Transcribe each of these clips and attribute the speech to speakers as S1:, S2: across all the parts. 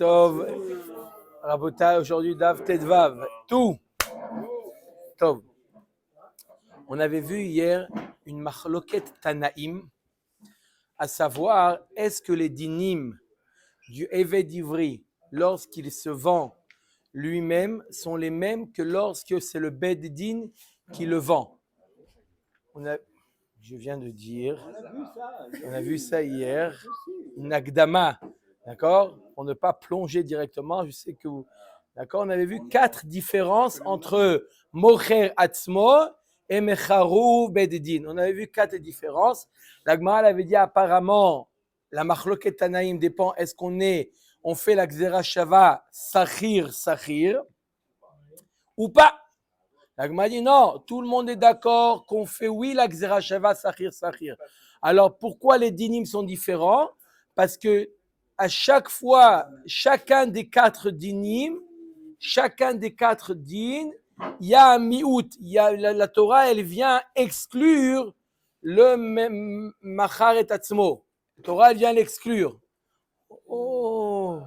S1: Tov, Rabotai, aujourd'hui Dav Tedvav, tout. Tov. On avait vu hier une machloket Tanaïm, à savoir, est-ce que les dinim du Eved Ivri, lorsqu'il se vend lui-même, sont les mêmes que lorsque c'est le Bed Din qui le vend? Je viens de dire, on a vu ça hier, une Agdama, d'accord? Pour ne pas plonger directement, je sais que vous, d'accord? On avait vu 4 différences entre Mocher Atzmo et Mecharu Bededin. On avait vu 4 différences. La Gemara avait dit apparemment, la Machloket Tanaïm dépend, est-ce on fait la Gzera Shava Sachir ou pas? La Gemara dit non, tout le monde est d'accord qu'on fait oui la Gzera Shava Sachir. Alors pourquoi les dinim sont différents? Parce que à chaque fois, chacun des 4 din, il y a un miout, la Torah, elle vient exclure le machar et atzmo. La Torah, elle vient l'exclure. Oh.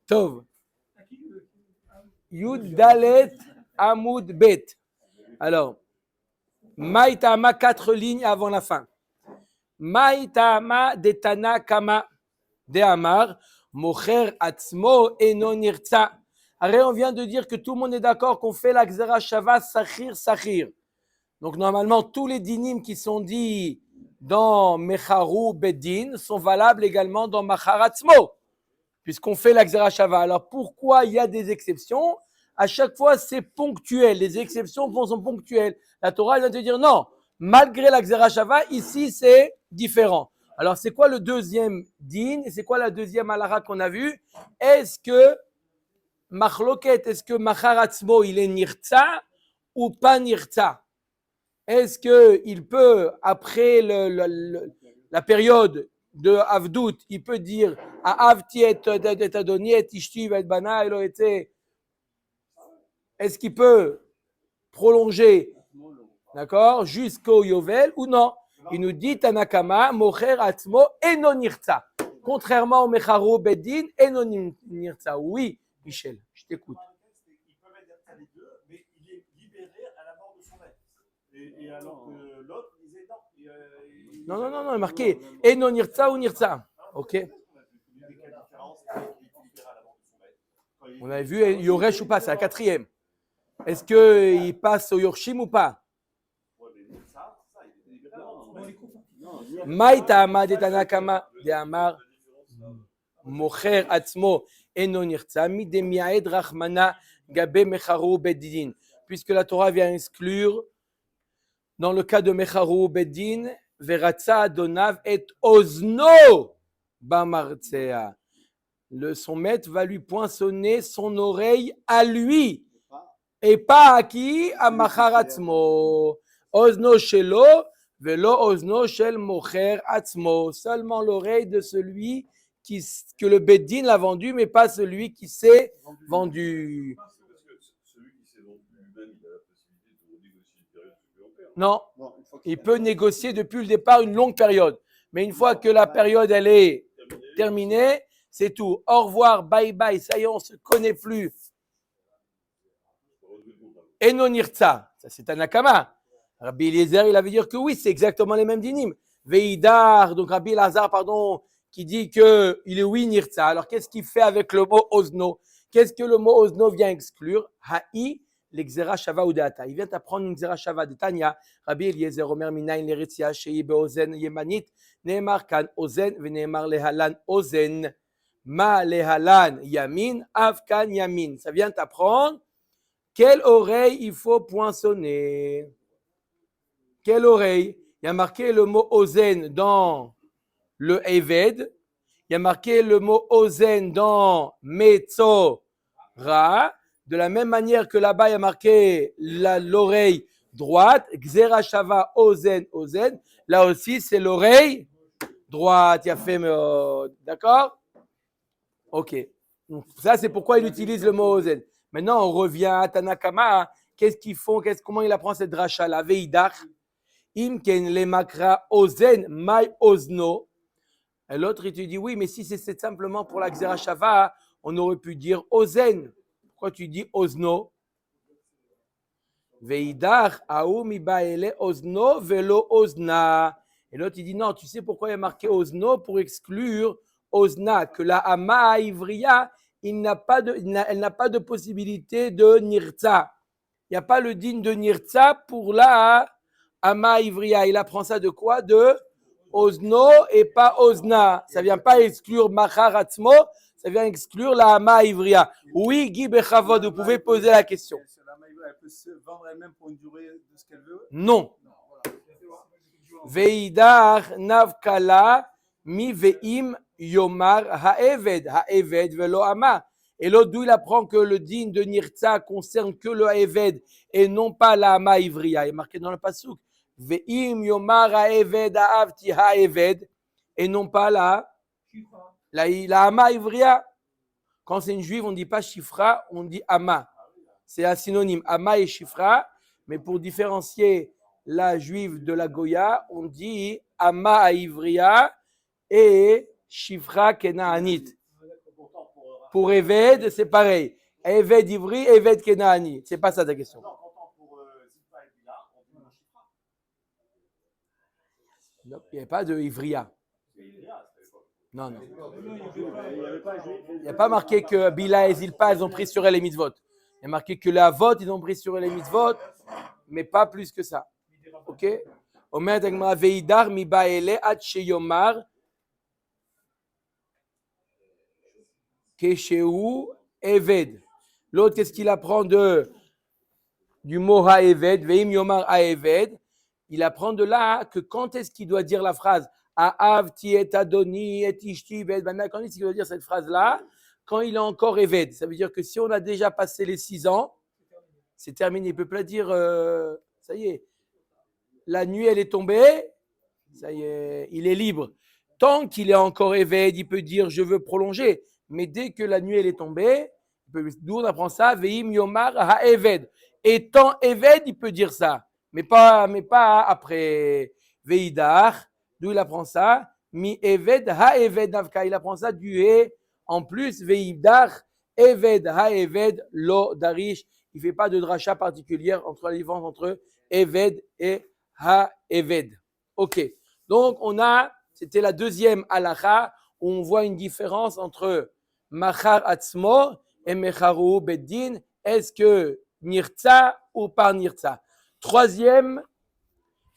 S1: Tov. Yud Dalet Amud Bet. Alors, Maïtama, 4 lignes avant la fin. Maïtama de Tana Kama de Amar, Mocher Atzmo Eno Nirtza. On vient de dire que tout le monde est d'accord qu'on fait la Gzera Shava Sachir. Donc, normalement, tous les dinim qui sont dits dans Mecharu Bedin sont valables également dans Machar Atzmo, puisqu'on fait la Gzera Shava. Alors, pourquoi il y a des exceptions? À chaque fois, c'est ponctuel. Les exceptions sont ponctuelles. La Torah vient de dire non, malgré la Gzera Shava, ici, c'est différent. Alors, c'est quoi le deuxième din et c'est quoi la deuxième halakha qu'on a vu? Est-ce que Machloket, est-ce que Machar Atzmo, il est Nirtza ou pas Nirtza? Est-ce qu'il peut, après la période de Avdout, il peut dire Avti et Adoni et Ishti et Bana elo ete? Est-ce qu'il peut prolonger, d'accord, jusqu'au Yovel ou non? Il nous dit Tanakama, Mocher Atzmo eno nirtza. Contrairement au Mecharu Bedin, eno nirtza. Oui, Michel, je t'écoute.
S2: Ils peuvent être les deux, mais il est libéré à la mort de son maître. Et alors que l'autre disait non.
S1: Non, il est marqué eno nirtza ou nirtza. Ok. On avait vu Yoresh ou pas, c'est la 4e. Est-ce qu'il passe au Yorshim ou pas? Maïta Amad et Tanakama de Amar Mocher Atzmo Eno Nirtza mi de Miaed Rachmana Gabe Mecharu Bedin. Puisque la Torah vient exclure, dans le cas de Mecharu Bedin, Veratza Adonav et Ozno Bamartzea. Son maître va lui poinçonner son oreille à lui. Et pas à qui? À Machar Atzmo. Ozno Shelo, Velo Ozno Shel Mocher Atzmo. Seulement l'oreille de celui que le Beddin l'a vendu, mais pas celui qui s'est vendu.
S2: Celui qui s'est vendu lui-même, il a la possibilité de négocier une période supplémentaire.
S1: Non, il peut négocier depuis le départ une longue période. Mais une fois que la période elle est terminée, c'est tout. Au revoir, bye bye, ça y est, on ne se connaît plus. Eno Nirtza, ça c'est un Nakama. Rabbi Eliezer, il avait dit que oui, c'est exactement les mêmes dinim. Veidar, donc Rabbi Elazar, qui dit qu'il est oui Nirtza. Alors qu'est-ce qu'il fait avec le mot Ozno? Qu'est-ce que le mot Ozno vient exclure? Ha'i, l'exera Shava ou Deata. Il vient apprendre une Xera Shava de Tanya. Rabbi Eliezer, Omer Minayin, Leretzia, Shei Beozen, Yemanit, Neemar Kan Ozen, Veneemar Lehalan Ozen. Ma Lehalan Yamin, Avkan Yamin. Ça vient apprendre quelle oreille il faut poinçonner. Quelle oreille? Il y a marqué le mot Ozen dans le Eved. Il y a marqué le mot Ozen dans Metzora. De la même manière que là-bas, il y a marqué l'oreille droite. Gzera Shava Ozen. Là aussi, c'est l'oreille droite. Il y a fait, d'accord? Ok. Donc, ça, c'est pourquoi il utilise le mot Ozen. Maintenant, on revient à Tanakama. Qu'est-ce qu'ils font? Comment il apprend cette dracha? La veidach. Imken le makra ozen mai ozno. Et l'autre, il te dit, oui, mais si c'est simplement pour la Xera Shava, on aurait pu dire Ozen. Pourquoi tu dis Ozno? Veidach, Aoumi Baele Ozno Velo Ozna. Et l'autre, il dit, non, tu sais pourquoi il y a marqué Ozno pour exclure Ozna, que la Ama Ivriya, elle n'a pas de possibilité de Nirtza. Il n'y a pas le digne de Nirtza pour la Ama Ivriya. Il apprend ça de quoi? De Ozno et pas Ozna. Ça ne vient pas exclure Machar Atzmo, ça vient exclure la Ama Ivriya. Oui, Guy Bechavod, vous pouvez poser la question.
S2: La maïva, elle peut se vendre elle-même pour une durée de ce qu'elle veut?
S1: Non. Veidar Navkala mi veim yomar ha'eved, ha'eved velo ama. Et l'autre, d'où il apprend que le digne de Nirtza concerne que le ha'eved et non pas la ama ivriya. Il est marqué dans le pasuk. Veim yomar ha'eved ha'avti ha'eved et non pas la ama ivriya. Quand c'est une juive, on ne dit pas shifra, on dit ama. C'est un synonyme, ama et shifra, mais pour différencier la juive de la goya, on dit ama à ivriya et shifra kenaanit. Pour Eved, c'est pareil. Eved ivri, Eved kenaani. C'est pas ça ta question.
S2: Non, pour Zilpa et Bila, on dit un shifra.
S1: Non, il n'y avait pas de ivriya. Non. Il n'y a pas marqué que Bila et Zilpa, ils ont pris sur elle les mitzvot. Il y a marqué que la vote, ils ont pris sur elle les mitzvot, mais pas plus que ça. Ok? Omer Dagmara Veidar mi baele ad sheyomar kesheu eved. L'autre, qu'est-ce qu'il apprend du mot ha-eved, veim yomar ha-eved? Il apprend de là que quand est-ce qu'il doit dire la phrase A'avti et adoni et ishti ved banak, quand est-ce qu'il doit dire cette phrase-là? Quand il est encore eved. Ça veut dire que si on a déjà passé les 6 ans, c'est terminé. Il ne peut pas dire ça y est, la nuit elle est tombée, ça y est, il est libre. Tant qu'il est encore éved, il peut dire je veux prolonger. Mais dès que la nuit elle est tombée, d'où on apprend ça, veim yomar ha-eved. Étant éved, il peut dire ça, mais pas après veidar. D'où il apprend ça, mi eved ha-eved navka. Il apprend ça du et en plus veidar eved ha-eved lo darish. Il ne fait pas de dracha particulière entre la différence entre eved et ha-eved. Ok. Donc, c'était la deuxième halakha, où on voit une différence entre machar atzmo et mecharu beddin. Est-ce que nirtza ou par nirtza? Troisième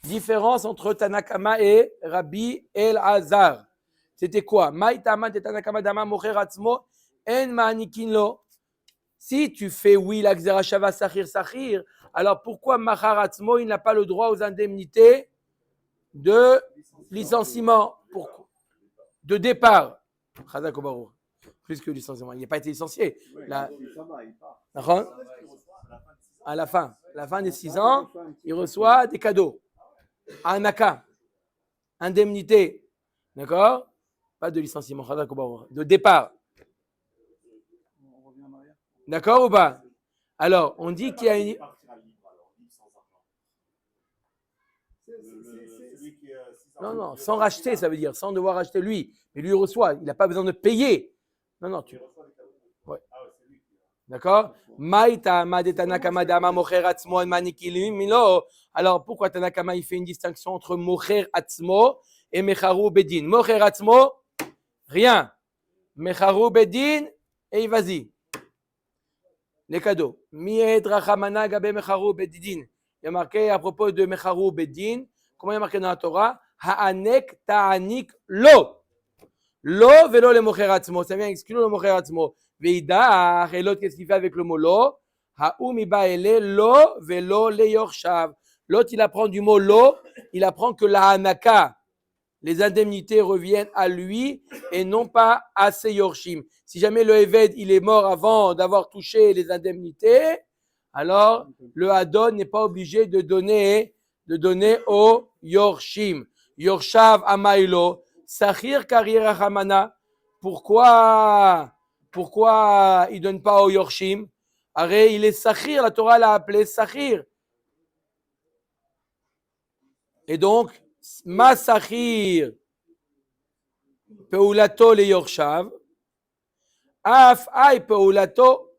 S1: différence entre Tanakama et Rabbi El-Hazar. C'était quoi? Maïtama de Tanakama dama mocher atzmo en ma'anikin lo. Si tu fais oui la Xera Shava Sachir, alors pourquoi Machar Atzmo, il n'a pas le droit aux indemnités de licenciement, de départ? Plus que licenciement, il n'a pas été licencié. À la fin des 6 ans, il reçoit des cadeaux. Anaka, indemnité, d'accord? Pas de licenciement, de départ. D'accord ou pas? Alors, on dit qu'il y a une... Non, sans racheter, ça veut dire, sans devoir acheter lui. Mais lui, il reçoit, il n'a pas besoin de payer. Non, tu... Ouais. D'accord? Alors, pourquoi Tanakama, il fait une distinction entre Mocher Atzmo et Mecharu Bedin? Mocher Atzmo, rien. Mecharu Bedin, et vas-y. Les cadeaux. Il y a marqué à propos de Mecharu Bedin, comment il y a marqué dans la Torah? Ha'anek ta'anik lo. Lo velo le mocher atzmo. Ça vient exclure le mocher atzmo. Veidach, et l'autre, qu'est-ce qu'il fait avec le mot lo? Ha'um ibaele lo velo le yorshav. L'autre, il apprend du mot lo, il apprend que la hanaka, les indemnités reviennent à lui et non pas à ses yorshim. Si jamais le Eved, il est mort avant d'avoir touché les indemnités, alors le Hadon n'est pas obligé de donner au yorshim. Yorshav amailo, Sachir karira hamana. Pourquoi il ne donne pas au yorshim? Arrête, il est Sachir, la Torah l'a appelé Sachir. Et donc, ma Sachir, Peulato le Yorshav. Af ay peulato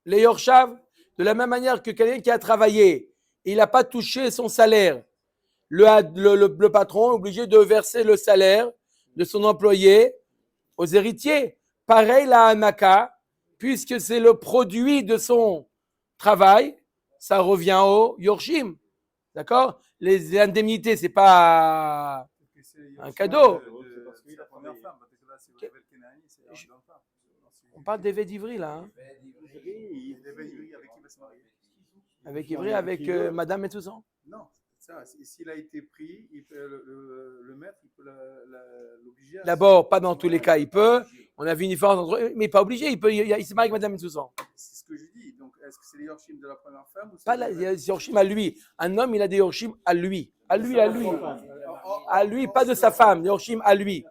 S1: le Yorshav. De la même manière que quelqu'un qui a travaillé, il n'a pas touché son salaire. Le patron est obligé de verser le salaire de son employé aux héritiers. Pareil la Hanaka, puisque c'est le produit de son travail, ça revient au Yorshim. D'accord? Les indemnités, c'est pas un cadeau. On parle d'Eved Ivri là. Hein? Avec Ivri, avec Madame et tout ça?
S3: Non, ça, s'il a été pris, il peut, le maître, il peut l'obliger à...
S1: D'abord, pas dans tous les cas, il peut. On a vu une différence entre eux, mais pas obligé. Il se marie avec Madame et tout ça.
S3: C'est ce que je dis. Donc, est-ce que c'est les Yorshim de la première femme ou
S1: Pas les Yorshim à lui. Un homme, il a des Yorshim à lui. À lui. À lui, pas de sa femme. Yorshim à lui.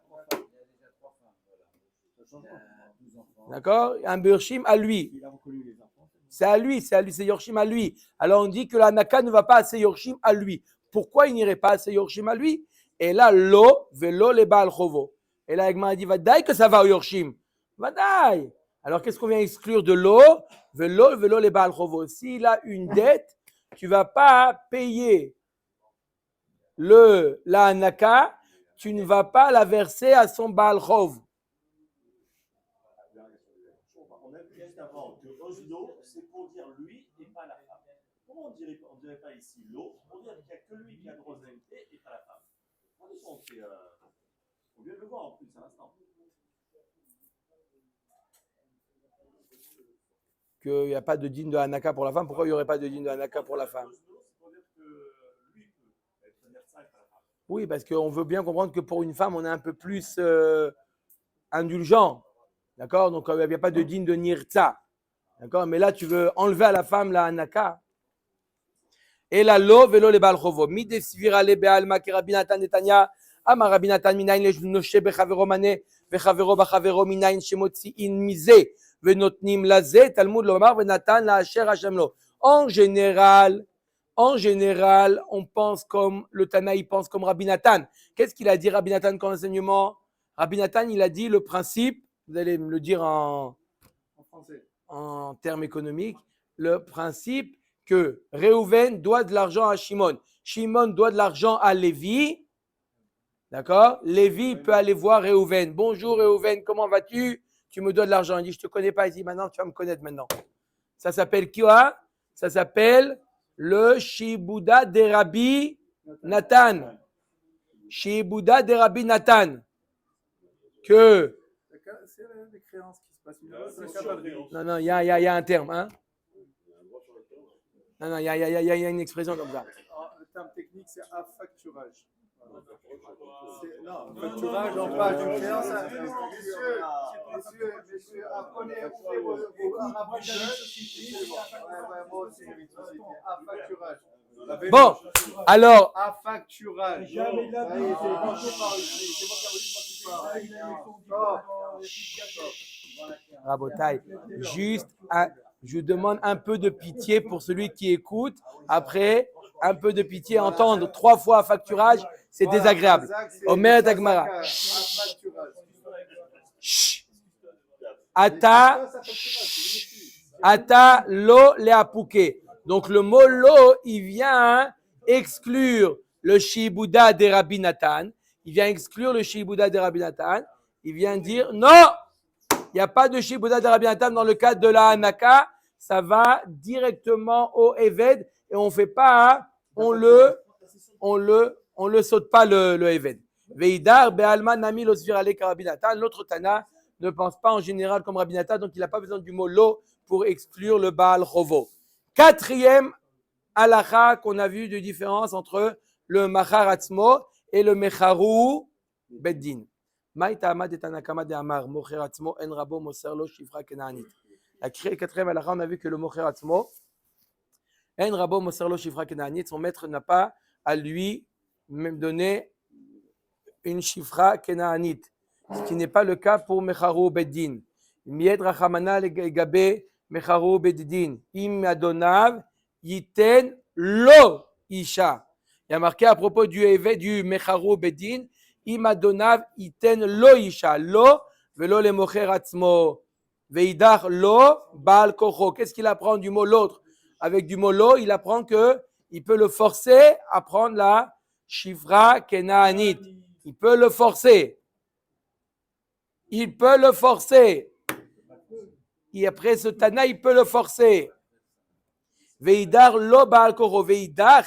S1: D'accord? Un Yorshim à lui. C'est à lui, c'est Yorshim à lui. Alors on dit que la Naka ne va pas à ses Yorshim à lui. Pourquoi il n'irait pas à ses Yorshim à lui? Et là, lo, velo le Baal Chovo. Et là, Egmara dit, vadaï que ça va au Yorshim. Vadaï. Alors qu'est-ce qu'on vient exclure de lo? Velo le Baal Chovo. S'il a une dette, tu ne vas pas payer la Naka, tu ne vas pas la verser à son Baal Chov.
S2: On a vu juste avant que Oslo, c'est pour dire lui et pas la femme. Comment on dirait pas ici l'eau? On dirait qu'il n'y a que lui qui a droit à l'invité et pas la femme. On vient de le voir en plus à l'instant.
S1: Qu'il n'y a pas de dîne de Hanaka pour la femme. Pourquoi il n'y aurait pas de dîne de Hanaka pour la femme? Oui, parce qu'on veut bien comprendre que pour une femme, on est un peu plus indulgent. D'accord? Donc, il n'y a pas de dîne de Nirtza. D'accord? Mais là, tu veux enlever à la femme la Hanaka. Et la lo velo le Baal Chovo. Mi de svira le be'alma ki Rabbi Natan Netanya. Ama Rabbi Natan minayin le noshe bechavero mane bechavero bachavero minayin shemotziin mize venotnim laze Talmud lomar venatan la asher Hashem lo. En général, on pense comme le Tana, il pense comme Rabbi Natan. Qu'est-ce qu'il a dit Rabbi Natan comme enseignement? Rabbi Natan, il a dit le principe, vous allez me le dire en termes économiques, le principe que Réhouven doit de l'argent à Shimon. Shimon doit de l'argent à Lévi. D'accord? Lévi peut aller voir Réhouven. Bonjour Réhouven, comment vas-tu? Tu me dois de l'argent. Il dit, je ne te connais pas. Il dit, maintenant, tu vas me connaître maintenant. Ça s'appelle quoi? Ça s'appelle le Shibouda de Rabbi Nathan. Shibouda de Rabbi Nathan. Que...
S3: C'est les créances qui se passent.
S1: Non, il y a un terme. Hein? Non, il y a une expression comme ça.
S3: Le terme technique, c'est affacturage. Non, facturage, on parle d'une créance. Monsieur, apprenez vos moi aussi, j'ai une société. Affacturage.
S1: Bon, alors.
S3: Affacturage. Jamais de la vie. C'est moi qui parle.
S1: Rabotaille, juste, je vous demande un peu de pitié pour celui qui écoute. Après, un peu de pitié, entendre 3 fois facturage, c'est désagréable. Omer Dagmara. Ata lo leapouke. Donc le mot lo, il vient exclure le Shibouda de Rabbi Nathan. Il vient exclure le Shibouda de Rabbi Nathan. Il vient dire non, il n'y a pas de Shibouda de Rabbi Nathan dans le cadre de la Hanaka. Ça va directement au Eved et on fait pas, on le saute pas le Eved. Veidar be'alma nami lo svir ale Rabbi Nathan. L'autre Tana ne pense pas en général comme Rabbi Nathan, donc il n'a pas besoin du mot lo pour exclure le Baal Chovo. 4e halakha qu'on a vu de différence entre le Machar Atzmo et le Mecharu Beddin. Maïta Amad et Anakama de Amar, Mocher Atzmo, En Rabo, Moser Lo, Shifra Kenaanit. La 4e halakha, on a vu que le Mocher Atzmo, En Rabo, Moser Lo, Shifra Kenaanit, son maître n'a pas à lui même donner une Shifra Kenaanit, ce qui n'est pas le cas pour Mecharu Beddin. Mied Rachamana Legabe, Mecharu Beddin, Im Adonav, Yiten Lo Isha. Il y a marqué à propos du Mecharu Beddin, Im adonav iten lo isha, lo velo le mocher atzmo. Veidar lo baal kocho. Qu'est-ce qu'il apprend du mot l'autre? Avec du mot lo, il apprend que il peut le forcer à prendre la shifra kenaanit. Il peut le forcer. Il peut le forcer. Et après ce Tana, il peut le forcer. Veidar lo baal kocho. Veidar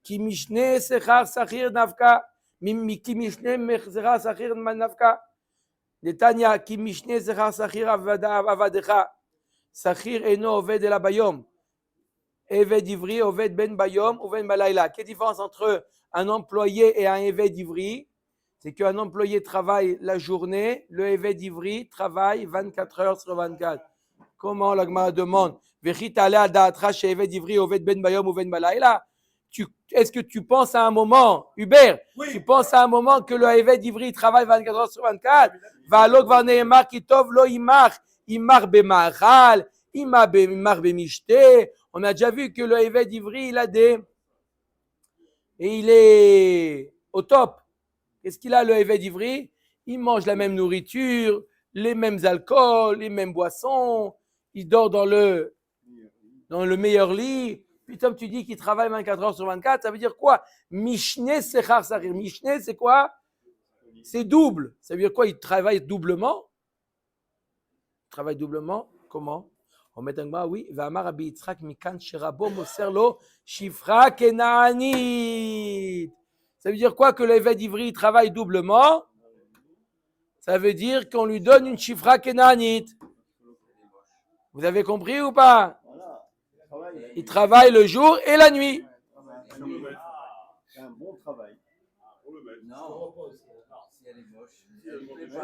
S1: ki mishne sechar sachir navka. Ki mishne sechar sachir navka. Netanya ki mishne sechar sachir avadecha. Sachir eno oved el bayom. Eved ivri oved ben bayom ou ben balayla. Quelle différence entre un employé et un eved ivri? C'est qu'un employé travaille la journée, le eved ivri travaille 24 heures sur 24. Comment la Gemara demande? Est-ce que tu penses à un moment, Hubert, oui. Tu penses à un moment que le eved ivri travaille 24 heures sur 24? Va'alok varneemar kitov lo imar bemachal, imar bemishte. On a déjà vu que le eved ivri, il est au top. Qu'est-ce qu'il a, le eved ivri? Il mange la même nourriture, les mêmes alcools, les mêmes boissons. Il dort dans le meilleur lit. Puis comme tu dis qu'il travaille 24 heures sur 24, ça veut dire quoi? Mishne sechar sachir. Mishne, c'est quoi? C'est double. Ça veut dire quoi? Il travaille doublement. Il travaille doublement. Comment? On met un mot, oui. Va'amar Rabbi Yitzchak mikan sherabo moser lo shifra kenaanit. Ça veut dire quoi que l'évêque d'Ivry travaille doublement? Ça veut dire qu'on lui donne une shifra kenaanit. Vous avez compris ou pas? Il travaille le jour et la nuit.
S2: C'est un bon travail.
S4: Non, si elle est moche.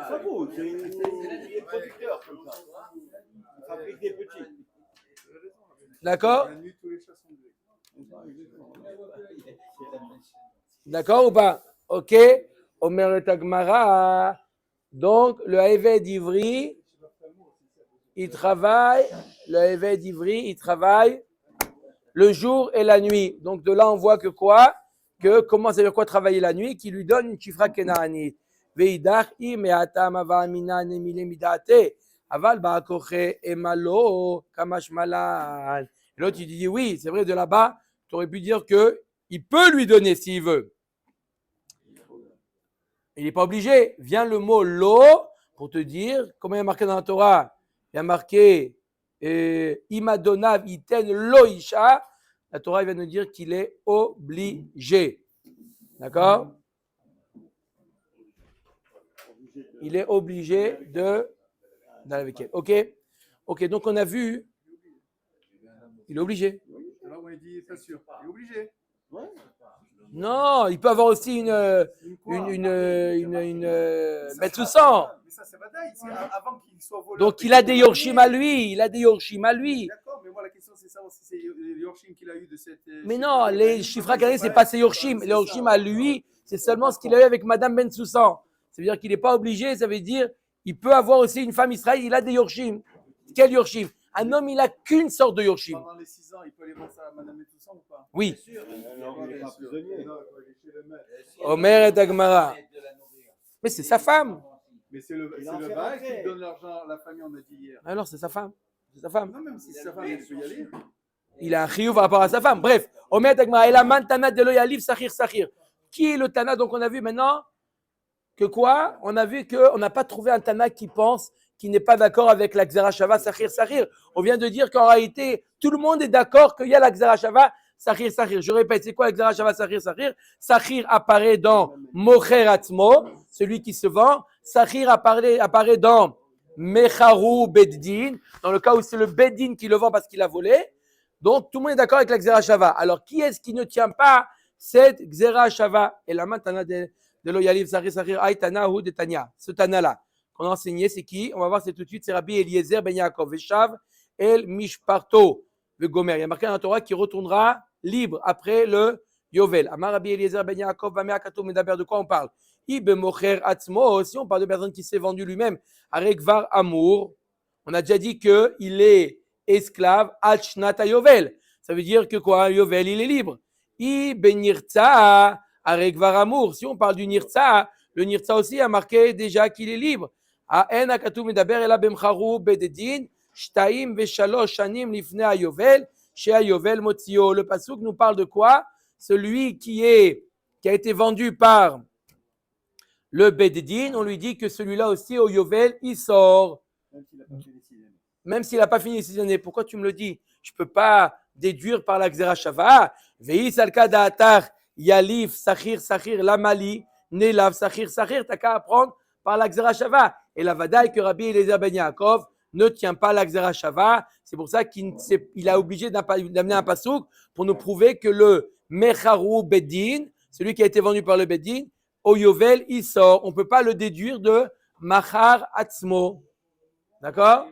S2: Ça vaut, il est producteur comme ça. Il fabrique des petits.
S1: D'accord? D'accord ou pas? Ok. Omer et Agmara. Donc, le Eved d'Ivry, il travaille le jour et la nuit. Donc, de là, on voit que quoi? Que comment ça veut dire quoi travailler la nuit? Qui lui donne une chifra kenaanit. Veidach imeatam avamina nemile midate. Aval ba'akoche emalo kamash malal. L'autre, il dit oui, c'est vrai, de là-bas, tu aurais pu dire que il peut lui donner s'il veut. Il n'est pas obligé. Vient le mot lo pour te dire, comment il y a marqué dans la Torah? Il y a marqué Imadonav iten lo isha. La Torah vient nous dire qu'il est obligé. D'accord? Il est obligé d'aller avec elle. Ok? Ok, donc on a vu. Il est obligé.
S3: Alors on dit, pas sûr. Il est obligé.
S1: Non, il peut avoir aussi une mettre sang.
S3: Mais ça, c'est bataille. C'est avant qu'il soit voleur.
S1: Donc il a des yorshim à lui.
S3: D'accord, mais moi la question c'est savoir si c'est les yorshim qu'il a eu de cette.
S1: Mais non, les shifra kenaanit, c'est pas ses yorshim. Les yorshim à lui, c'est seulement ce qu'il a eu avec Madame Ben Soussan. Ça veut dire qu'il n'est pas obligé. Ça veut dire il peut avoir aussi une femme Israël. Il a des yorshim. Quel yorshim? Un homme, il n'a qu'une sorte de yorshim.
S3: Pendant les 6 ans, il peut aller voir ça à Madame Ben Soussan ou pas?
S1: Oui.
S3: Non,
S1: Omer et Agmara. Mais c'est sa femme.
S3: Mais c'est le bail qui donne l'argent à la famille, on a dit hier.
S1: Alors c'est sa femme. C'est sa femme.
S3: Non, même si c'est sa femme, il peut y aller.
S1: Il a un chiyuv par rapport à sa femme. Bref, Omer et Agmara. Et la man tana de lo yaliv sachir. Qui est le tana? Donc on a vu maintenant que quoi? On a vu qu'on n'a pas trouvé un tana qui pense, qui n'est pas d'accord avec la Gzera Shava Sachir. On vient de dire qu'en réalité, tout le monde est d'accord qu'il y a la Gzera Shava Sachir. Je répète, c'est quoi la Gzera Shava Sachir? Sachir apparaît dans Mocher Atzmo, celui qui se vend. Sachir apparaît dans Mecharu Beddin, dans le cas où c'est le Beddin qui le vend parce qu'il a volé. Donc, tout le monde est d'accord avec la Gzera Shava. Alors, qui est-ce qui ne tient pas cette Gzera Shava? Et la Tana de lo yaliv Sachir, Aïtana ou de Tanya. Ce Tana-là qu'on a enseigné, c'est qui? On va voir, c'est tout de suite, c'est Rabbi Eliezer ben Yaakov, Veshav el Mishparto, le Gomer. Il y a marqué dans la Torah qui retournera libre après le Yovel. Amar Rabbi Eliezer ben Yaakov, Vamea Katou Medaber, de quoi on parle? Ibe Mocher Atzmo, si on parle de personne qui s'est vendu lui-même, Arekvar Amour, on a déjà dit qu'il est esclave, Alchnata Yovel. Ça veut dire que quoi? Yovel, il est libre. Ibe Nirtza, Arekvar Amour, si on parle du Nirtza, Le Nirtza aussi a marqué déjà qu'il est libre. Ha'en hakatuv medaber ela bemcharu bededin, shtaim veshalosh shanim lifnei hayovel, shehayovel motzio. Le pasuk nous parle de quoi? Celui qui a été vendu par le bededin, on lui dit que celui-là aussi au yovel, il sort. Même s'il n'a pas fini les 6 années. Pourquoi tu me le dis? Je ne peux pas déduire par la Xera Shava. Veis alka da'atar yalif sachir sachir lamali nelav sachir sachir. T'as qu'à apprendre par la Xera Shava. Et la vadaï que Rabbi Eliezer ben Yaakov ne tient pas la Xera Shava. C'est pour ça qu'il a obligé d'amener un pasouk pour nous prouver que le mecharu bedin, celui qui a été vendu par le bedin, au yovel, il sort. On ne peut pas le déduire de machar atzmo. D'accord?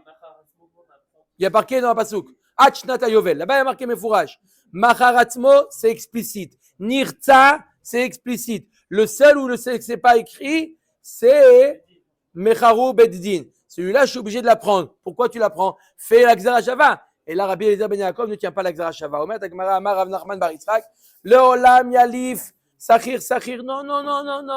S1: Il y a marqué dans le pasouk. Achnat yovel. Là-bas, il y a marqué mefourage. Machar atzmo, c'est explicite. Nirtza, c'est explicite. Le seul où le c'est pas écrit, c'est mecharu beddin. Celui-là, je suis obligé de l'apprendre. Pourquoi tu l'apprends? Fais la Xera Shava. Et là, Rabbi Eliezer ben Yaakov ne tient pas la Xera Shava. Omer Tagmara Amar Rav Nachman bar Yitzchak. Le olam yalif sachir sachir. Non.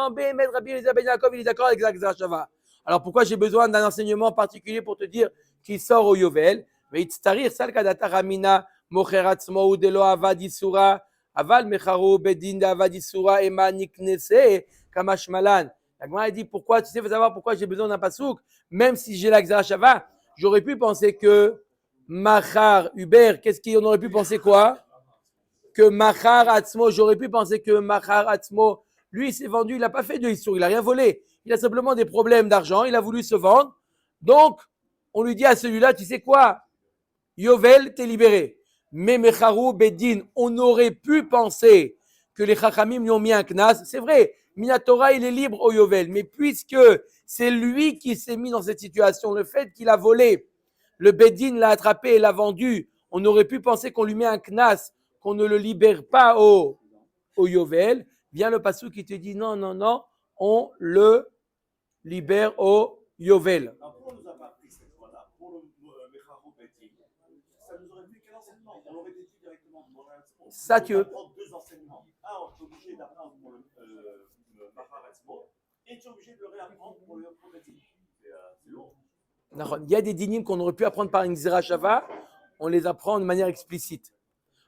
S1: Bémet Rabbi Eliezer ben Yaakov, il est d'accord avec la Xera Shava. Alors pourquoi j'ai besoin d'un enseignement particulier pour te dire qu'il sort au yovel? Mais itztarir sal kadata ramina mocher atzmo ou delo avad isura aval mecharu bedin de avad isura ema niknese kamash malan. La Gemara dit pourquoi, tu sais, faut savoir pourquoi j'ai besoin d'un pasouk. Même si j'ai la Xera Shava, j'aurais pu penser que Machar, Hubert, qu'est-ce qu'on aurait pu penser quoi? Que Machar Atzmo, j'aurais pu penser que Machar Atzmo, lui, il s'est vendu, il n'a pas fait de histoire, il n'a rien volé. Il a simplement des problèmes d'argent, il a voulu se vendre. Donc, on lui dit à celui-là, tu sais quoi? Yovel, t'es libéré. Mais Mecharu Bedin, on aurait pu penser que les Chachamim lui ont mis un knas. C'est vrai, Minatora, il est libre au Yovel. Mais puisque c'est lui qui s'est mis dans cette situation, le fait qu'il a volé, le Bedin l'a attrapé et l'a vendu, on aurait pu penser qu'on lui met un knas, qu'on ne le libère pas au Yovel. Vient le passou qui te dit non, on le libère au Yovel.
S2: Alors, pourquoi on nous a pas appris cette fois-là pour le Mecharu Bedin? Ça nous aurait pris quel enseignement? On aurait été directement dans un
S1: Ça, tu veux.
S2: deux enseignements. Un, on est obligé d'apprendre pour le Machar Atzmo, et tu es obligé de le réapprendre pour le Bedin. C'est lourd.
S1: Il y a des dynimes qu'on aurait pu apprendre par une Xera Shava, on les apprend de manière explicite.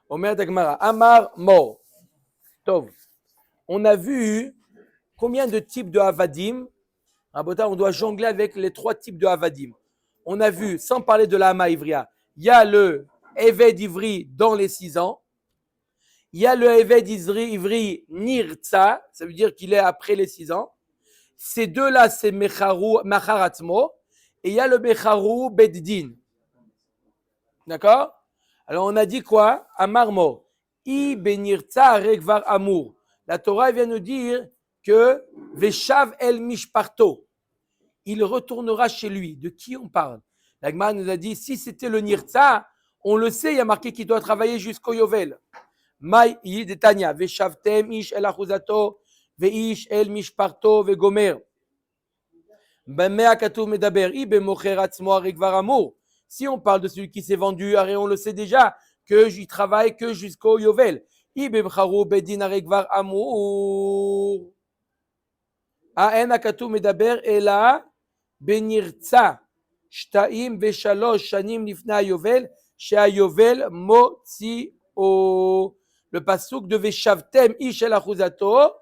S1: Omer Dagmara, Amar Mo. Tov. On a vu combien de types de Havadim. Rabota, on doit jongler avec les 3 types de Havadim. On a vu, sans parler de la Hama Ivria, il y a le Eved Ivri dans les 6 ans. Il y a le Eved Ivri Nirtza, ça veut dire qu'il est après les 6 ans. Ces deux-là, c'est Machar Atzmo. Et il y a le Mecharu Beddin. D'accord? Alors on a dit quoi? Amarmo. I benirtza regvar amour. La Torah vient nous dire que Veshav el mishparto. Il retournera chez lui. De qui on parle? La Gemara nous a dit si c'était le Nirtza, on le sait, il y a marqué qu'il doit travailler jusqu'au Yovel. Maï detania. Veshavtem ish el achuzato. Veish el mishparto vegomer. Si on parle de celui qui s'est vendu, on le sait déjà, que j'y travaille que jusqu'au Yovel. Le pasuk de Veshavtem ish el achuzato,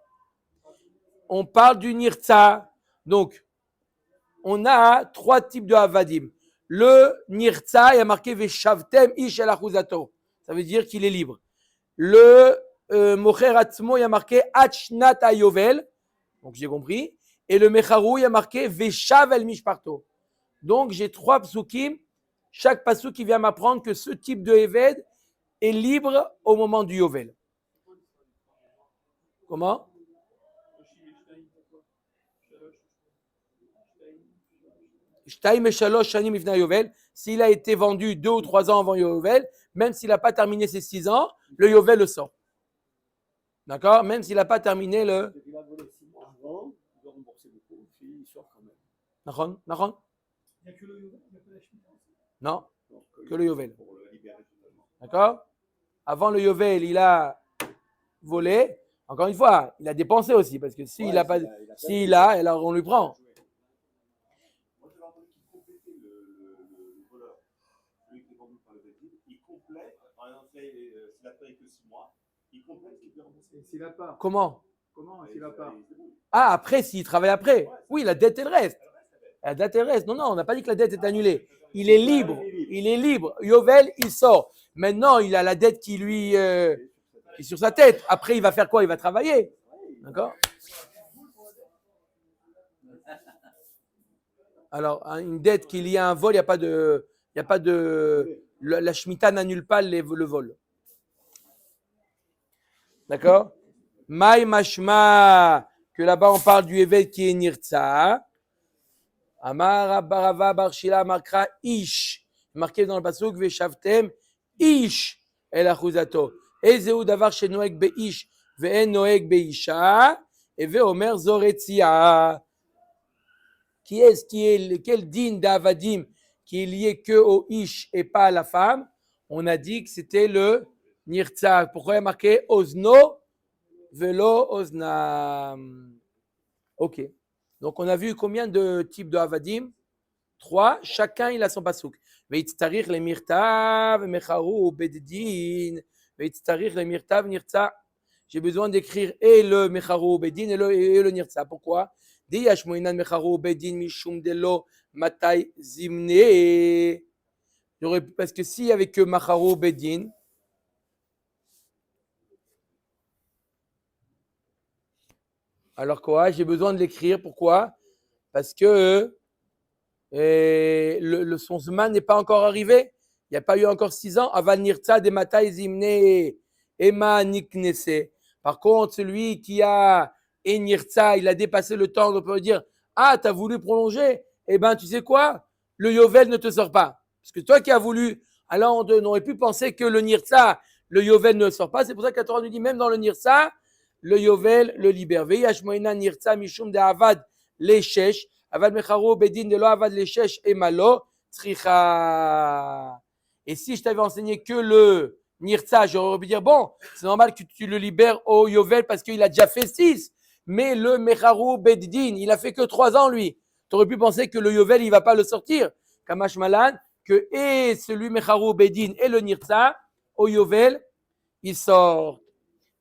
S1: on parle du Nirtza. Donc, on a 3 types de Havadim. Le Nirtza, il y a marqué Veshavtem ish el achuzato. Ça veut dire qu'il est libre. Le Mocher Atzmo, il y a marqué Achnat Yovel. Donc j'ai compris. Et le Mecharu, il y a marqué Veshav el Mishparto. Donc j'ai 3 psukim. Chaque pasuk qui vient m'apprendre que ce type de Eved est libre au moment du Yovel. Comment? S'il a été vendu 2 ou 3 ans avant Yovel, même s'il n'a pas terminé ses 6 ans, le Yovel le sort. D'accord? Même s'il n'a pas terminé le.
S5: Il a volé 6 mois avant, il doit rembourser beaucoup, puis il sort quand même.
S1: Nahon?
S5: Il n'y a que le Yovel, il n'y a que la Shemitah.
S1: Non, que le Yovel.
S5: Pour le libérer totalement.
S1: D'accord? Avant le Yovel, il a volé. Encore une fois, il a dépensé aussi, parce que s'il a pas, s'il a, alors on lui prend.
S2: Moi, je leur demande qu'il complétait le voleur, celui qui est vendu par le Bédine, il complète, par exemple, s'il a payé que 6 mois, il complète ce qu'il peut rembourser.
S3: Et s'il n'a pas,
S1: Comment?
S3: s'il n'a pas?
S1: Ah, après, s'il travaille après. Oui, la dette, elle reste. La dette, elle reste. Non, non, on n'a pas dit que la dette est annulée. Il est libre. Il est libre. Yovel, il sort. Maintenant, il a la dette qui lui qui est sur sa tête. Après, il va faire quoi? Il va travailler. D'accord? Alors, une dette qu'il y a un vol, il n'y a pas de. Il y a pas de. La Shemitah n'annule pas le vol. D'accord? Maï mashma, que là-bas on parle du évêque qui est Nirtza. Amar Barava Barshila Markra Ish. Marqué dans le pasuk Veshavtem Ish El Achuzato. Ezeu davar shenoeg beish ve'en noeg beisha. Et ve'omer zoretzia. Qui est-ce qui est, quel din d'Avadim qui est lié que au Ish et pas à la femme? On a dit que c'était le Nirtza. Pourquoi il y a marqué Ozno Velo Oznam? Ok. Donc, on a vu combien de types de Avadim? 3. Chacun, il a son pasouk. Veitztarich le mirtav, mecharu, beddin. Veitztarich le mirtav, nirtza. J'ai besoin d'écrire et le mecharu, beddin et le nirtza. Pourquoi? Diyashmoinan mecharu, beddin, mishum delo, matai, zimne. Parce que s'il n'y avait que mecharu, beddin, alors quoi? J'ai besoin de l'écrire. Pourquoi? Parce que son Zman n'est pas encore arrivé. Il n'y a pas eu encore 6 ans. Aval nirtza de matai zimne ema niknese. Par contre, celui qui a nirtza, il a dépassé le temps. On peut dire, ah, tu as voulu prolonger. Eh bien, tu sais quoi? Le yovel ne te sort pas. Parce que toi qui as voulu, alors on aurait pu penser que le nirtza, le yovel ne sort pas. C'est pour ça que la Torah nous dit, même dans le nirtza, le yovel le libère. Veyash moina nirtza mishum de avad leshesh. Avad mecharo bedin de lo avad leshesh et malo tricha. Et si je t'avais enseigné que le nirtza, j'aurais pu dire bon, c'est normal que tu le libères au yovel parce qu'il a déjà fait 6. Mais le mecharo bedin, il a fait que 3 ans lui. Tu aurais pu penser que le yovel il va pas le sortir. Kamash malan que et celui mecharo bedin et le nirtza au yovel il sort.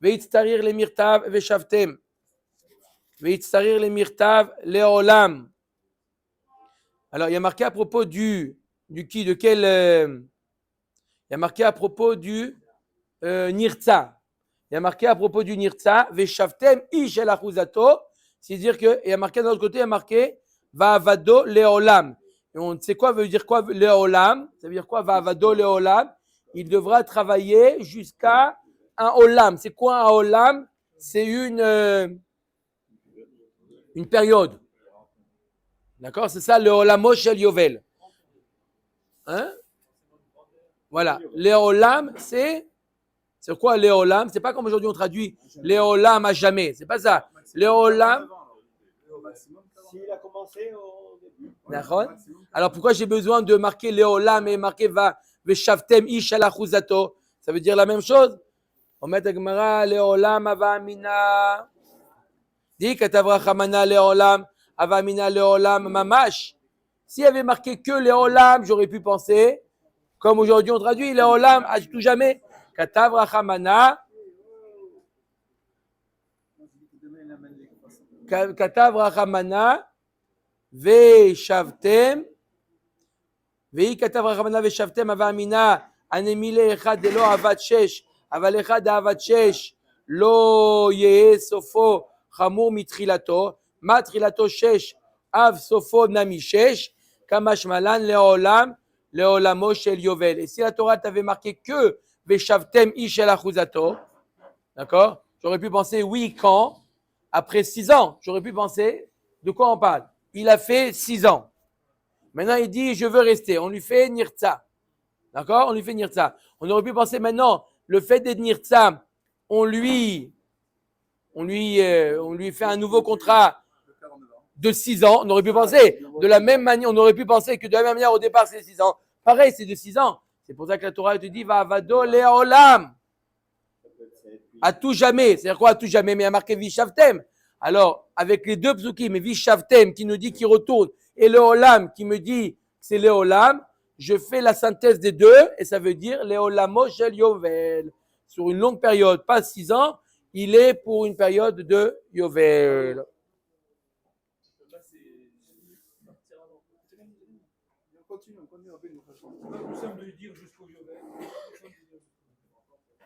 S1: Veitztarir le mirtav veshavtem. Veitztarir le mirtav leolam. Alors, il y a marqué à propos du qui, de quel. Il y a marqué à propos du nirtza. Il y a marqué à propos du nirtza, veshavtem ish el achuzato. C'est-à-dire que, il y a marqué de l'autre côté, il y a marqué va'avado leolam. Et on sait quoi veut dire quoi leolam? Ça veut dire quoi va'avado leolam? Il devra travailler jusqu'à un olam. C'est quoi un olam? C'est une période. D'accord? C'est ça le olamo shel yovel. Hein? Voilà. Le olam, c'est quoi le olam? C'est pas comme aujourd'hui on traduit le olam à jamais. C'est pas ça. Le olam.
S5: S'il a commencé au début.
S1: D'accord? Alors pourquoi j'ai besoin de marquer le olam et marquer va veshavtem ish al achuzato? Ça veut dire la même chose? On met à Gemara le olam ava amina. Dis katav rachamana le olam. Avamina le olam mamash. S'il y avait marqué que le olam, j'aurais pu penser, comme aujourd'hui on traduit, le olam à tout jamais. Katav rachamana. Katav rachamana. Veshavtem. Vei katav rachamana veshavtem avamina. Anemile echad de lo avat shesh. Aval echad avat shesh. Lo yehe sofo. Chamur mitrilato. Matrilato shesh, av sofo nami shesh, kamash malan leolamo shel yovel. Et si la Torah t'avait marqué que veshavtem ish el achuzato, d'accord? J'aurais pu penser oui quand? Après 6 ans. J'aurais pu penser de quoi on parle? Il a fait 6 ans. Maintenant il dit je veux rester. On lui fait nirtza. D'accord? On lui fait nirtza. On aurait pu penser maintenant le fait d'être nirtza, on lui fait un nouveau contrat de 6 ans, on aurait pu penser, de la même manière, on aurait pu penser que de la même manière, au départ, c'est 6 ans. Pareil, c'est de 6 ans. C'est pour ça que la Torah te dit, va avado leolam. À tout jamais. C'est-à-dire quoi à tout jamais? Mais il y a marqué Vishavtem. Alors, avec les deux psukim, mais Vishavtem qui nous dit qu'il retourne et le Olam qui me dit que c'est le Olam, je fais la synthèse des deux et ça veut dire le Olamo Shel Yovel. Sur une longue période, pas 6 ans, il est pour une période de Yovel.
S3: On continue, Rabbi, nous faisons.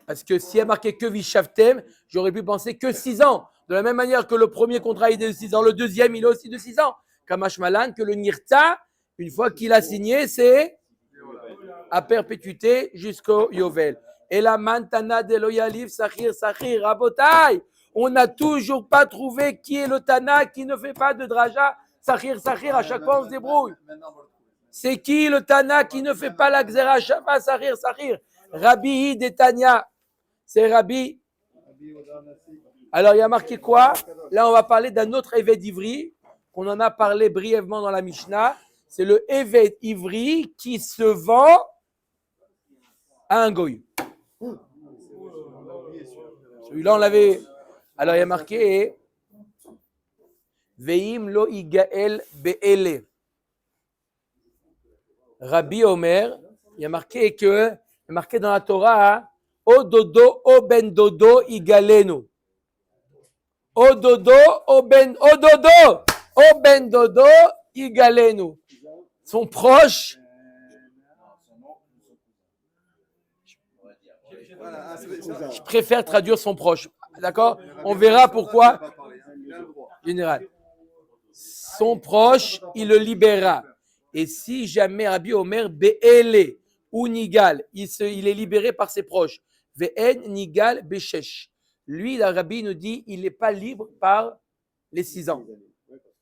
S1: Parce que s'il y a marqué que Vishavtem, j'aurais pu penser que 6 ans. De la même manière que le premier contrat il est de 6 ans, le deuxième il est aussi de 6 ans. Kamash Malan, que le Nirta, une fois qu'il a signé, c'est à perpétuité jusqu'au Yovel. Et la Mantana de Loyalif, Sachir, Rabotai. On n'a toujours pas trouvé qui est le Tana qui ne fait pas de Draja, Sachir, à chaque fois on se débrouille. C'est qui le Tana qui ne fait pas la Xera Shava, Sachir. Rabbi Detania. C'est Rabbi. Alors, il y a marqué quoi? Là, on va parler d'un autre Eved Ivri, qu'on en a parlé brièvement dans la Mishnah. C'est le Eved Ivri qui se vend à un goy. Celui-là, on l'avait. Alors, il y a marqué Veim lo igael be'ele. Rabbi Omer, il y a marqué dans la Torah, O dodo, o ben dodo, igalenu. O dodo, o ben dodo, igalenu. Son proche. Je préfère traduire son proche. D'accord? On verra pourquoi. Général. Son proche, il le libérera. Et si jamais Rabbi Omer be'ele ou nigal, il est libéré par ses proches. Ve'en nigal be'shesh. Lui, le Rabbi nous dit, il n'est pas libre par les 6 ans.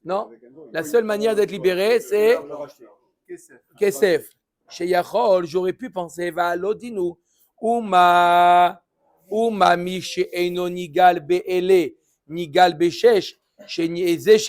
S1: Non? La seule manière d'être libéré, c'est Kesef. Chez Yachol, j'aurais pu penser, Va'alodinu, Uma mi she'eno nigal be'ele, nigal be'shesh, chez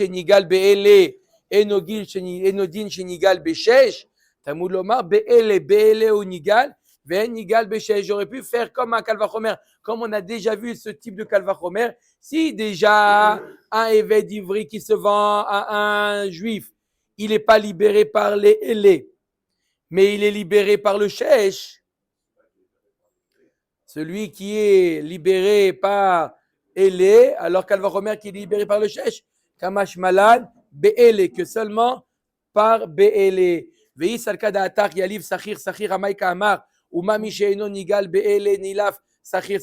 S1: nigal be'ele, enodin chez nigal be'shesh, Talmud Lomar, be'ele ou nigal, ve'en nigal be'shesh. J'aurais pu faire comme un kalvachomer, comme on a déjà vu ce type de kalvachomer. Si déjà un évêque d'Ivry qui se vend à un juif, il n'est pas libéré par les Elé, mais il est libéré par le Shesh. Celui qui est libéré par Elé, alors Kalvachomer qui est libéré par le Shesh, Kamash Malan, Be'ele, que seulement par Be'ele. Ve'i Salkada Atak Yaliv Sachir Amaika Amar, ou Mami Sheino Nigal Be'ele Nilaf Sachir.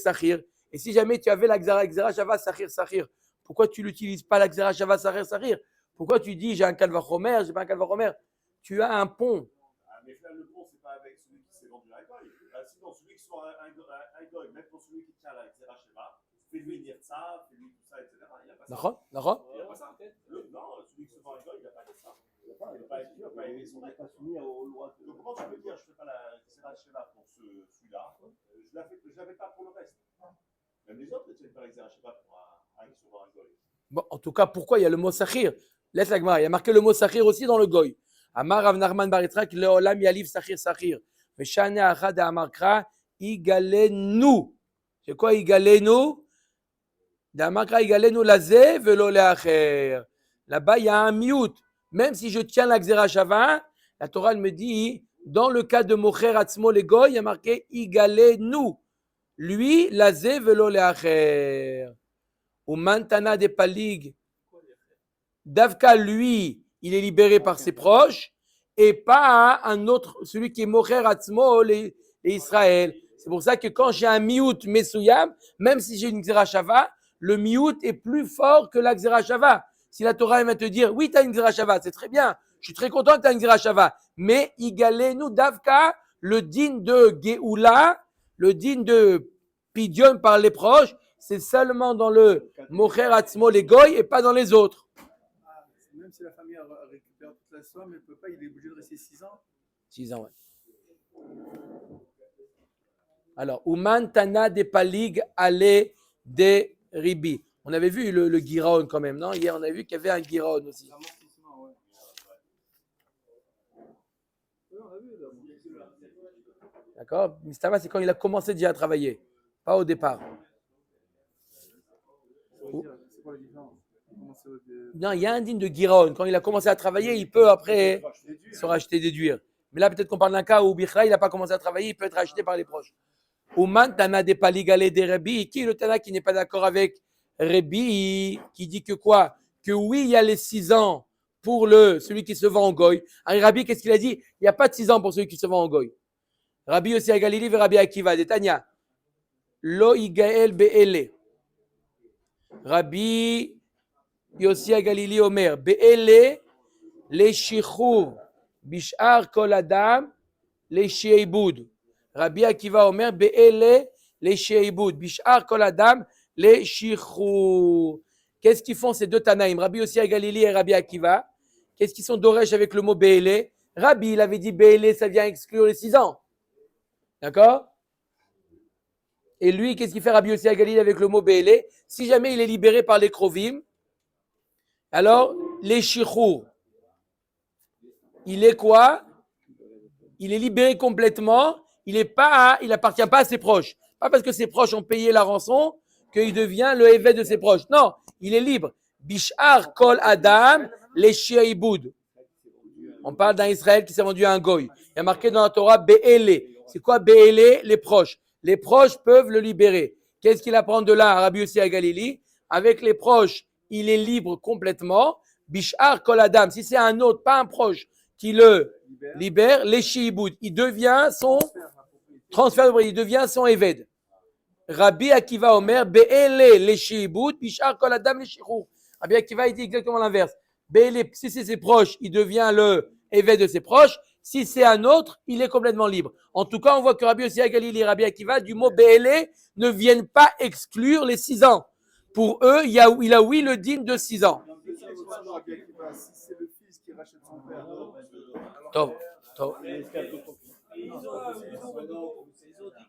S1: Et si jamais tu avais la Xera Shava Sachir, pourquoi tu n'utilises pas la Xera Shava Sachir? Pourquoi tu dis j'ai un Kalvachomer, j'ai pas un Kalvachomer? Tu as un pont.
S2: Mais là, le pont, c'est pas avec celui qui s'est vendu à Goy. Sinon, celui qui soit un Goy, même pour celui qui tient la Xera Sheva, fais-lui dire ça, fais-lui tout ça, etc. Il n'y a pas ça.
S1: D'accord?
S2: Il n'y a pas ça. Non, celui qui se vend à Goy, il n'a pas de ça. Il n'a pas aimer son mec. Donc, comment tu peux dire je ne fais pas la Xera Sheva pour celui-là? Je ne l'avais pas pour le reste. Même les autres, tu ne fais pas la Xera Sheva pour un qui se vend à Goy.
S1: Bon, en tout cas, pourquoi il y a le mot Sachir? Laisse la Gemara. Il y a marqué le mot Sachir aussi dans le Goy. Amar Rav Nachman bar Yitzchak leolam yaliv Sachir. Veshane achad amarkra igalenu. C'est quoi igalenu? D'amarkra igalenu lazé velo leacher. Là-bas, il y a un miout. Même si je tiens la Xera Shava, la Torah me dit, dans le cas de Mocher Atzmo le Goy, il y a marqué igalenu. Lui, lazé velo leacher. Ou Mantana de Palig, Davka, lui, il est libéré par ses proches et pas un autre, celui qui est Mocher Atzmo, les Israël. C'est pour ça que quand j'ai un miout Mesuyam, même si j'ai une Xera Shava, le miout est plus fort que la Xera Shava. Si la Torah va te dire, oui, tu as une Xera Shava, c'est très bien, je suis très content que tu as une Xera Shava, mais Igalenu Davka, le digne de Geoula, le digne de Pidion par les proches, c'est seulement dans le Mocher Atzmo les Goy et pas dans les autres.
S3: Même si la famille récupère toute la somme, elle ne peut pas, il est obligé de rester 6 ans.
S1: 6 ans, ouais. Alors, Uman Tana de Palig Ale de Ribi. On avait vu le Giraon quand même, non? Hier, on a vu qu'il y avait un Giraon aussi.
S3: L'amortissement, ouais.
S1: D'accord? Mistama, c'est quand il a commencé déjà à travailler, pas au départ.
S3: commencé au début.
S1: Non, il y a un digne de Giron. Quand il a commencé à travailler, il peut après se racheter, déduire. Mais là, peut-être qu'on parle d'un cas où Bichra, il n'a pas commencé à travailler, il peut être racheté par les proches. Ouman Tana de Paligale de Rabbi, qui est le Tana qui n'est pas d'accord avec Rabbi, qui dit que quoi? Que oui, il y a les 6 ans pour celui qui se vend en goy. Alors, Rabbi, qu'est-ce qu'il a dit? Il n'y a pas de 6 ans pour celui qui se vend en goy. Rabbi aussi à Galilée, Rabbi Akiva, de Tanya. Lo Igael Be'ele. Rabbi Yossi à Galilée Omer. Be'ele les Shichur. Bishar Kol Adam les Sheibud. Rabbi Akiva Omer. Be'ele les Sheibud. Bishar Kol Adam les Shichur. Qu'est-ce qu'ils font ces deux Tanaïm, Rabbi Yossi à Galilée et Rabbi Akiva? Qu'est-ce qu'ils sont d'Oresh avec le mot Be'ele? Rabbi, il avait dit Be'ele, ça vient exclure les 6 ans. D'accord? Et lui, qu'est-ce qu'il fait Rabbi Yossi à Galilée avec le mot Be'ele? Si jamais il est libéré par les Krovim, alors les Shichur, il est quoi? Il est libéré complètement, il n'appartient pas à ses proches. Pas parce que ses proches ont payé la rançon qu'il devient le évêque de ses proches. Non, il est libre. Bishar Kol Adam, les Sheibud. On parle d'un Israël qui s'est vendu à un goy. Il y a marqué dans la Torah Be'ele. C'est quoi Be'ele? Les proches. Les proches peuvent le libérer. Qu'est-ce qu'il apprend de là à Rabbi Yossi à Galilée? Avec les proches, il est libre complètement. Bishar Kol Adam. Si c'est un autre, pas un proche, qui le libère, les Sheibud. Il devient son transfert, il devient son évêque. Rabbi Akiva Omer, Be'ele les Sheibud, Bishar Kol Adam les Shichur. Rabbi Akiva, il dit exactement l'inverse. Be'ele, si c'est ses proches, il devient le évêque de ses proches. Si c'est un autre, il est complètement libre. En tout cas, on voit que Rabbi Yossi à Galilée et Rabbi Akiva, du mot Be'ele, ne viennent pas exclure les 6 ans. Pour eux, il a oui le digne de 6 ans.
S3: Si c'est le fils qui rachète son père.
S1: Tov, tov.
S2: Et ils ont dit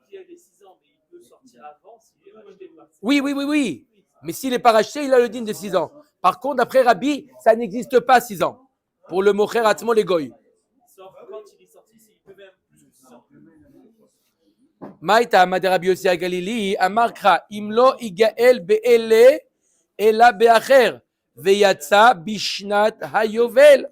S2: qu'il y a les 6 ans, mais il peut sortir avant s'il est racheté par.
S1: Oui. Mais s'il n'est pas racheté, il a le digne de 6 ans. Par contre, d'après Rabbi, ça n'existe pas 6 ans. Pour le Mocher Atzmo les Goy.
S2: Sauf quand il est sorti, il peut même plus de 6 ans.
S1: Maïta Amad Rabbi Yossi à Galilée, Amarkra, Imlo Igael Be'ele, Ela Be'acher, Veyatsa Bishnat Hayovel.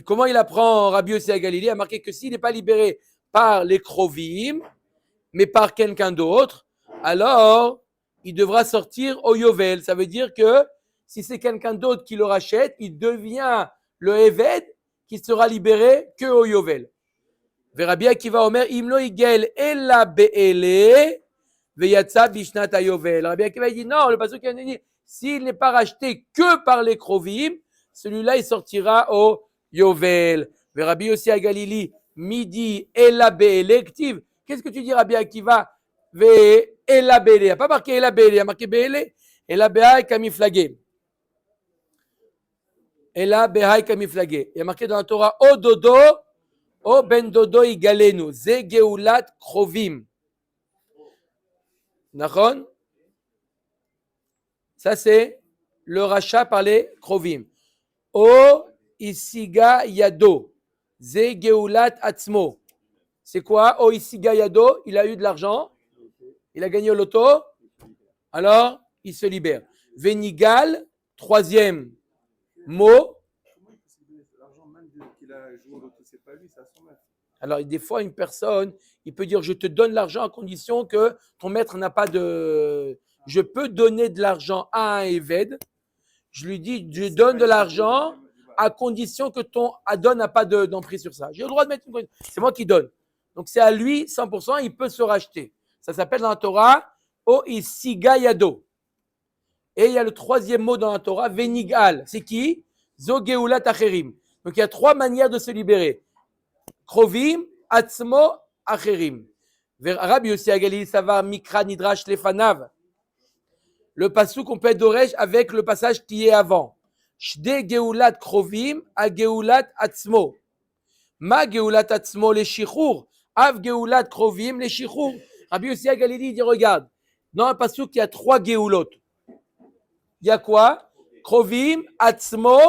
S1: Comment il apprend Rabbi Yossi à Galilée? Il a marqué que s'il n'est pas libéré par les Krovim, mais par quelqu'un d'autre, alors il devra sortir au Yovel. Ça veut dire que si c'est quelqu'un d'autre qui le rachète, il devient le Eved qui sera libéré que au Yovel. Rabbi Akiva Omer, Imlo Igel Ela Be'ele, Veyatsa Bishnat Hayovel. Rabbi Akiva dit non, le pasteur qui a dit, s'il n'est pas racheté que par les Krovim, celui-là il sortira au Yovel. Rabbi Yossi à Galilée, midi Ela Be'ele, Ktiv. Qu'est-ce que tu dis, Rabbi Akiva? Ela Be'ele. Il n'y a pas marqué Ela Be'ele, il y a marqué Be'ele. Ela Be'ai Kamiflagé. Ela Be'ai Kamiflagé. Il y a marqué dans la Torah, O Dodo, O Ben Dodo Igalenu. Ze Geulat Krovim. Nachon? Ça, c'est le rachat par les Krovim. O Isiga Yado. Ze Geulat Atzmo. C'est quoi? O Isiga Yado, il a eu de l'argent, il a gagné au loto, alors il se libère. Venigal, troisième mot.
S3: L'argent même qu'il a joué au loto, c'est pas lui, c'est à son maître.
S1: Alors, des fois, une personne, il peut dire, je te donne l'argent à condition que ton maître n'a pas de... Je peux donner de l'argent à un Eved. Je lui dis, je donne de l'argent à condition que ton Adon n'a pas d'emprise sur ça. J'ai le droit de mettre une condition. C'est moi qui donne. Donc, c'est à lui, 100%, il peut se racheter. Ça s'appelle dans la Torah, O Isiga Yado. Et il y a le troisième mot dans la Torah, Venigal. C'est qui? Zo Geulat Acherim. Donc, il y a 3 manières de se libérer. Krovim, Atzmo, Acherim. Rabbi Yossi à Galilée, ça va, Mikra, Nidrash, Lefanav. Le passouk, on peut être d'Oresh avec le passage qui est avant. Shde Geulat Krovim, a Geulat Atzmo. Ma Geulat Atzmo, les Shichur. Av Geulat Krovim, les Shichur. Rabbi Yossi à Galilée, il dit, regarde, dans un passouk, il y a 3 Geulot. Il y a quoi? Krovim, Atzmo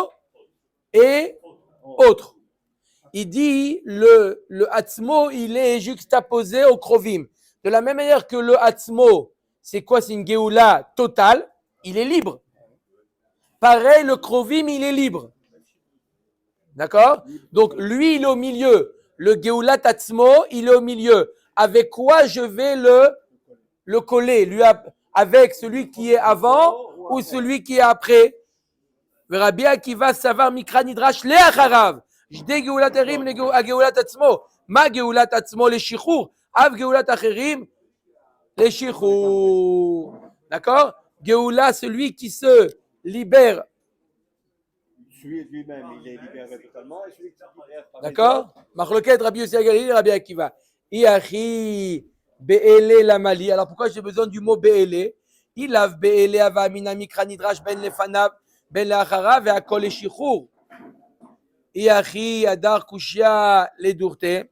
S1: et autres. Il dit le Atzmo, il est juxtaposé au Krovim. De la même manière que le Atzmo, c'est quoi? C'est une Géoula totale, il est libre. Pareil, le Krovim, il est libre. D'accord? Donc, lui, il est au milieu. Le Géoula Tatzmo, il est au milieu. Avec quoi je vais le coller? Avec celui qui est avant ou celui qui est après? Rabbi Akiva savar mikra nidrash le'acharav. Jde Géoula Terim le Géoula Tatzmo. Ma Géoula Tatzmo le shichur. Av Géoula Tacherim le shichur. D'accord? Géoula, celui qui se libère.
S5: Celui lui-même, il est libéré totalement, et celui qui libère par les
S1: D'accord?
S5: autres,
S1: Machloket Rabbi Yossi Agalili, Rabbi Akiva. Iachi be'ele lamali. Alors pourquoi j'ai besoin du mot be'ele? Ilav be'ele avamina mikra nidrash ben lefanav ben leacharav ve'akol leshichur. Iachi adar kushia ledurte.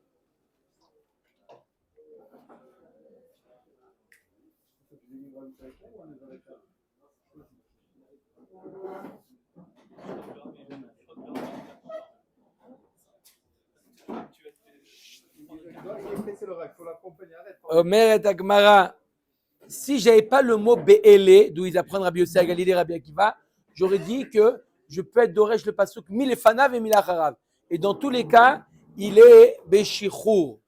S1: Omer et Agmara. Si j'avais pas le mot be'ele, d'où ils apprennent Rabbi Yossi Agalili et Rabbi Akiva, j'aurais dit que je peux être doresh le pasuk milefanav et milacharav. Et dans tous les cas, il est beshichur.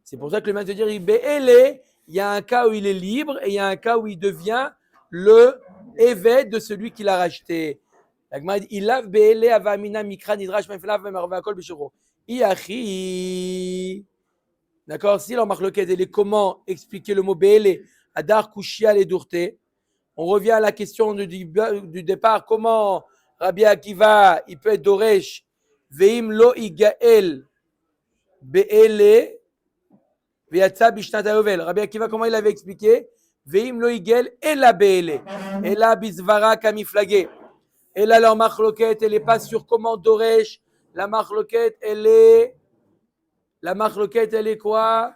S1: C'est pour ça que le maître veut dire be'ele, il y a un cas où il est libre et il y a un cas où il devient le évêque de celui qui l'a racheté. L'Agmara dit ilav be'ele avamina mikra nidrash meflav ve'marvakol beshichur. Iachi. D'accord? Si leur marloquette, elle est comment expliquer le mot be'ele, adar kushia les dourté. On revient à la question du départ. Comment Rabbi Akiva, il peut être doresh, veim lo igael be'ele, ve'yatsa bishnat hayovel. Rabbi Akiva, comment il avait expliqué? Veim lo igael ela be'ele, ela bizvara kamiflagé. Et là, leur marloquette, elle n'est pas sur comment doresh. La marloquette, elle est quoi?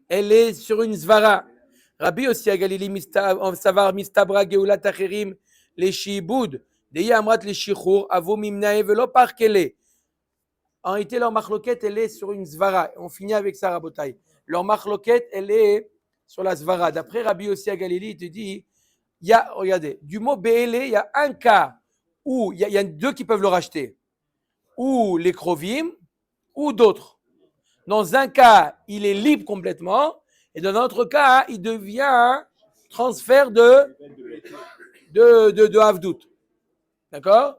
S1: Elle est sur une zvara. Rabbi aussi à Galili, savar mistabra geoulat acherim, les shiboud, deyi amrat les shichur, avo mimnae velo parkele. En réalité, leur marloquette, elle est sur une zvara. On finit avec ça, Rabotai. Leur marloquette, elle est sur la zvara. D'après Rabbi aussi à Galili, il te dit, regardez, du mot be'ele, il y a un cas où il y a deux qui peuvent le racheter. Ou les Krovim, ou d'autres. Dans un cas, il est libre complètement, et dans l'autre cas, il devient un transfert de Havdout. D'accord?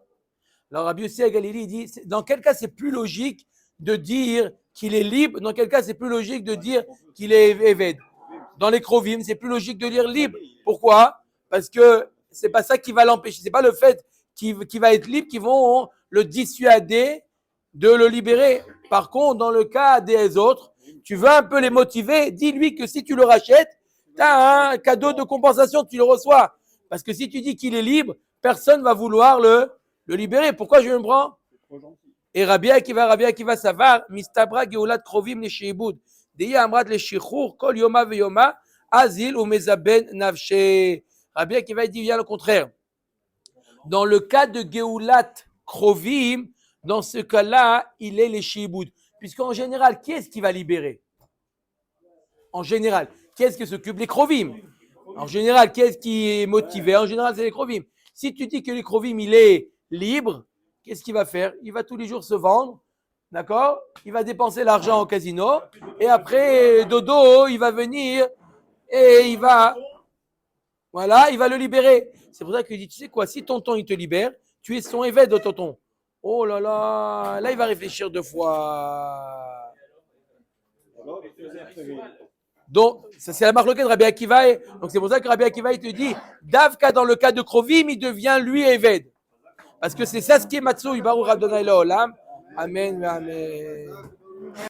S1: Alors, Rabbi Yossi à Galili dit, dans quel cas c'est plus logique de dire qu'il est libre, dans quel cas c'est plus logique de dire qu'il est évêque. Dans les Krovim, c'est plus logique de dire libre. Pourquoi? Parce que c'est pas ça qui va l'empêcher, c'est pas le fait qu'il va être libre qui vont le dissuader de le libérer. Par contre, dans le cas des autres, tu veux un peu les motiver, dis-lui que si tu le rachètes, tu as un cadeau de compensation, tu le reçois. Parce que si tu dis qu'il est libre, personne ne va vouloir le libérer. Pourquoi je me prends? Et Rabbi Akiva savar, mistabra geulat krovim le sheibud, deya amrat le shichur, kol yoma veyoma, azil ou mezaben navshe. Rabbi Akiva dit bien le contraire. Dans le cas de geulat krovim, dans ce cas-là, il est les shiboud. Puisqu'en général, qui est-ce qui va libérer? En général, qui est-ce qui s'occupe? Les krovim. En général, qui est-ce qui est motivé? En général, c'est les krovim. Si tu dis que les krovim, il est libre, qu'est-ce qu'il va faire? Il va tous les jours se vendre, d'accord? Il va dépenser l'argent au casino, et après, dodo, il va venir, et il va le libérer. C'est pour ça qu'il dit, tu sais quoi, si tonton, il te libère, tu es son évêque de tonton. Oh là là, là il va réfléchir deux fois. Donc, ça c'est la marloquette de Rabbi Akiva. Donc c'est pour ça que Rabbi Akiva il te dit, Davka dans le cas de Krovim, il devient lui évêque. Parce que c'est ça ce qui est Matsou, Baruch Adonai Olam. Amen, amen.